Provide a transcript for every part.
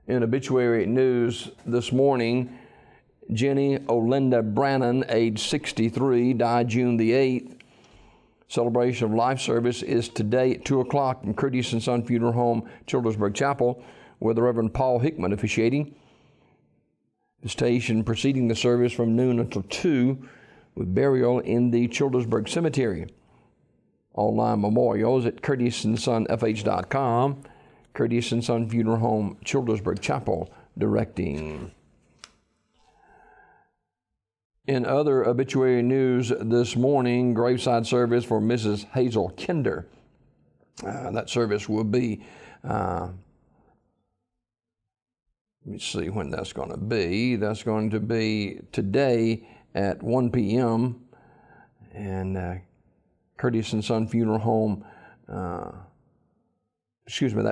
In obituary news this morning, Jenny Olinda Brannon, age 63, died June the 8th. Celebration of life service is today at 2 o'clock from Curtis and Son Funeral Home, Childersburg Chapel, with the Reverend Paul Hickman officiating. Visitation preceding the service from noon until 2, with burial in the Childersburg Cemetery. Online memorials at curtisondsonfh.com. Curtis and Son Funeral Home, Childersburg Chapel, directing. In other obituary news this morning, graveside service for Mrs. Hazel Kinder. That service will be, let me see when that's going to be. That's going to be today at 1 p.m. And Curtis and Son Funeral Home, that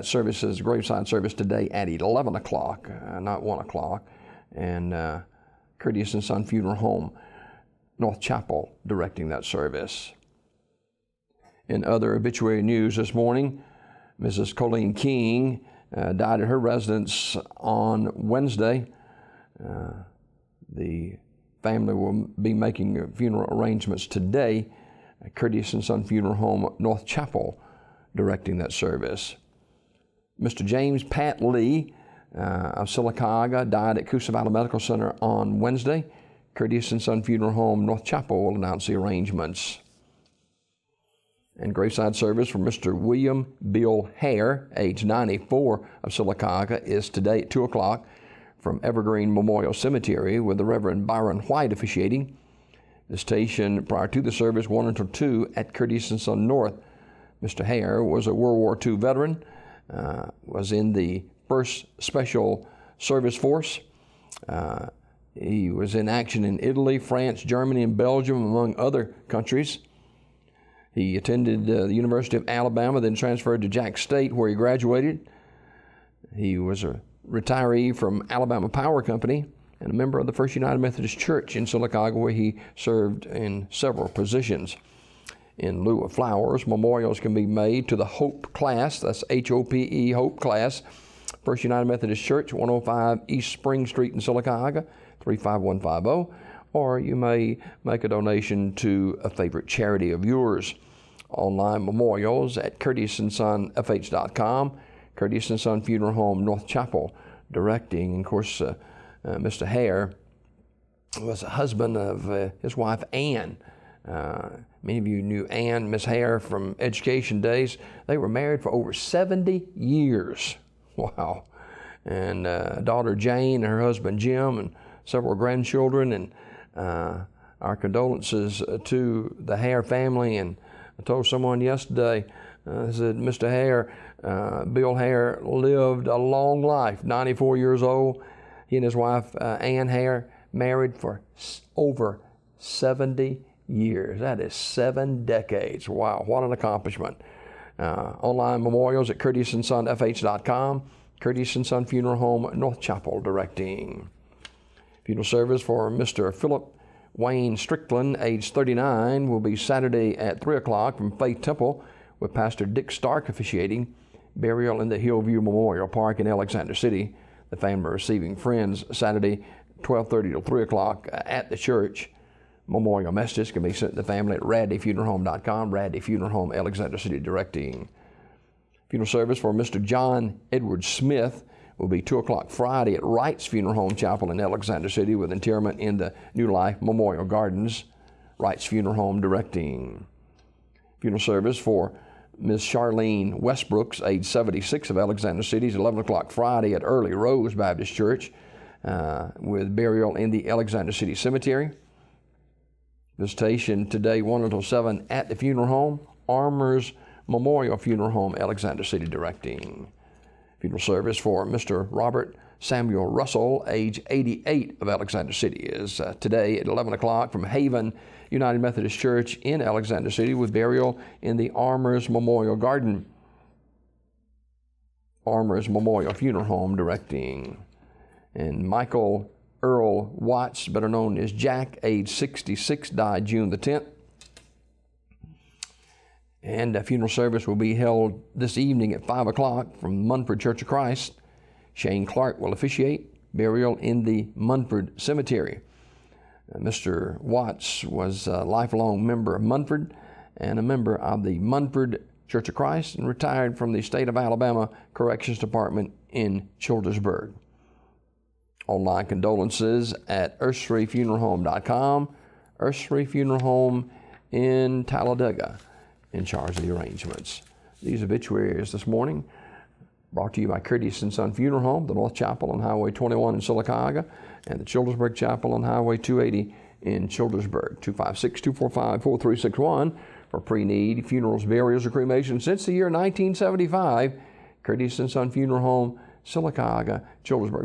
service is graveside service today at 11 o'clock, not 1 o'clock. And Curtis and Son Funeral Home, North Chapel, directing that service. In other obituary news this morning, Mrs. Colleen King died at her residence on Wednesday. The family will be making funeral arrangements today at Curtis and Son Funeral Home, North Chapel, directing that service. Mr. James Pat Lee of Sylacauga died at Coosa Valley Medical Center on Wednesday. Curtis and Son Funeral Home, North Chapel, will announce the arrangements. And graveside service for Mr. William Bill Hare, age 94, of Sylacauga, is today at 2 o'clock from Evergreen Memorial Cemetery, with the Reverend Byron White officiating. Visitation prior to the service, 1 until 2, at Curtis and Son North. Mr. Hare was a World War II veteran, was in the 1st Special Service Force. He was in action in Italy, France, Germany, and Belgium, among other countries. He attended the University of Alabama, then transferred to Jack State, where he graduated. He was a retiree from Alabama Power Company and a member of the First United Methodist Church in Sylacauga, where he served in several positions. In lieu of flowers, memorials can be made to the Hope class, that's H-O-P-E, Hope class, First United Methodist Church, 105 East Spring Street in Sylacauga, 35150, or you may make a donation to a favorite charity of yours. Online memorials at curtisondsonfh.com, Curtis and Son Funeral Home, North Chapel, directing. And of course, Mr. Hare was a husband of his wife, Ann. Many of you knew Ann, Miss Hare, from education days. They were married for over 70 years. Wow. And daughter Jane and her husband Jim and several grandchildren. And our condolences to the Hare family. And I told someone yesterday, I said, Mr. Hare, Bill Hare, lived a long life, 94 years old. He and his wife, Ann Hare, married for over 70 years. That is 7 decades. Wow, what an accomplishment. Online memorials at curtisondsonfh.com, Curtis and Son Funeral Home, North Chapel, directing. Funeral service for Mr. Philip Wayne Strickland, age 39, will be Saturday at 3 o'clock from Faith Temple, with Pastor Dick Stark officiating. Burial in the Hillview Memorial Park in Alexander City. The family receiving friends Saturday, 12:30 till 3 o'clock at the church. Memorial messages can be sent to the family at radleyfuneralhome.com, Radley Funeral Home, Alexander City, directing. Funeral service for Mr. John Edward Smith will be 2 o'clock Friday at Wright's Funeral Home Chapel in Alexander City, with interment in the New Life Memorial Gardens. Wright's Funeral Home, directing. Funeral service for Ms. Charlene Westbrooks, age 76, of Alexander City, is 11 o'clock Friday at Early Rose Baptist Church, with burial in the Alexander City Cemetery. Visitation today, 1 until 7, at the funeral home. Armours Memorial Funeral Home, Alexander City, directing. Funeral service for Mr. Robert Samuel Russell, age 88, of Alexander City, is today at 11 o'clock from Haven United Methodist Church in Alexander City, with burial in the Armours Memorial Garden. Armours Memorial Funeral Home, directing. And Michael Earl Watts, better known as Jack, age 66, died June the 10th. And a funeral service will be held this evening at 5 o'clock from Munford Church of Christ. Shane Clark will officiate burial in the Munford Cemetery. Mr. Watts was a lifelong member of Munford and a member of the Munford Church of Christ, and retired from the State of Alabama Corrections Department in Childersburg. Online condolences at earthstreetfuneralhome.com. Earth Street Funeral Home in Talladega in charge of the arrangements. These obituaries this morning brought to you by Curtis & Son Funeral Home, the North Chapel on Highway 21 in Sylacauga, and the Childersburg Chapel on Highway 280 in Childersburg. 256-245-4361 for pre-need funerals, burials, or cremation since the year 1975. Curtis & Son Funeral Home, Sylacauga, Childersburg.